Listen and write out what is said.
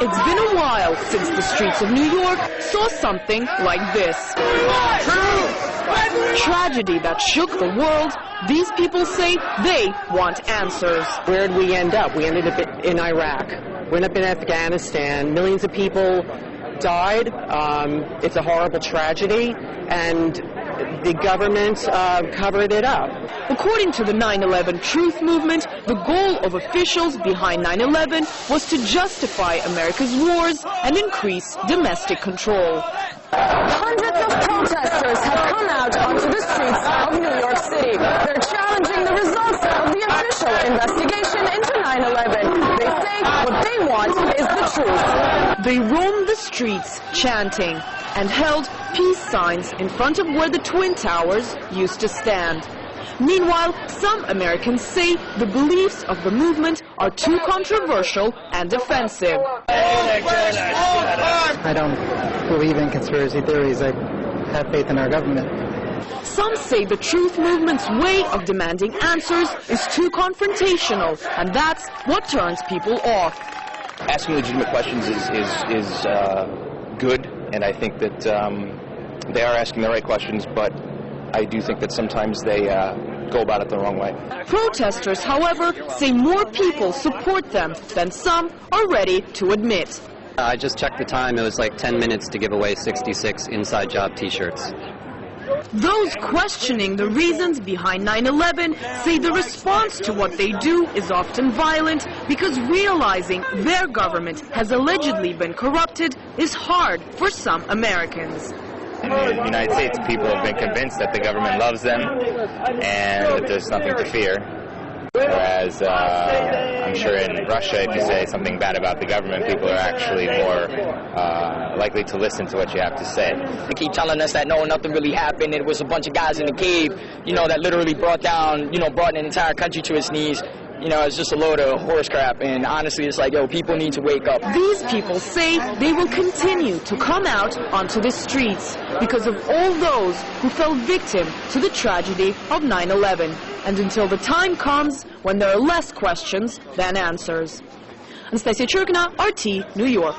It's been a while since the streets of New York saw something like this. Tragedy that shook the world. These people say they want answers. Where did we end up? We ended up in Iraq. We ended up in Afghanistan. Millions of people died. It's a horrible tragedy, and the government covered it up. According to the 9/11 Truth Movement, the goal of officials behind 9/11 was to justify America's wars and increase domestic control. Hundreds of protesters have come out onto the streets of New York City. They're challenging the results of the official investigation into 9/11. They say what they want is the truth. They roamed the streets chanting and held peace signs in front of where the Twin Towers used to stand. Meanwhile, some Americans say the beliefs of the movement are too controversial and offensive. I don't believe in conspiracy theories. I have faith in our government. Some say the Truth Movement's way of demanding answers is too confrontational, and that's what turns people off. Asking legitimate questions is good, and I think that they are asking the right questions, but I do think that sometimes they go about it the wrong way. Protesters, however, say more people support them than some are ready to admit. I just checked the time. It was like 10 minutes to give away 66 Inside Job t-shirts. Those questioning the reasons behind 9/11 say the response to what they do is often violent because realizing their government has allegedly been corrupted is hard for some Americans. In the United States, people have been convinced that the government loves them and that there's nothing to fear. Whereas I'm sure in Russia, if you say something bad about the government, people are actually more likely to listen to what you have to say. They keep telling us that no, nothing really happened. It was a bunch of guys in a cave, that literally brought an entire country to its knees. It's just a load of horse crap, and honestly, it's like, people need to wake up. These people say they will continue to come out onto the streets because of all those who fell victim to the tragedy of 9/11, and until the time comes when there are less questions than answers. Anastasia Churkina, RT, New York.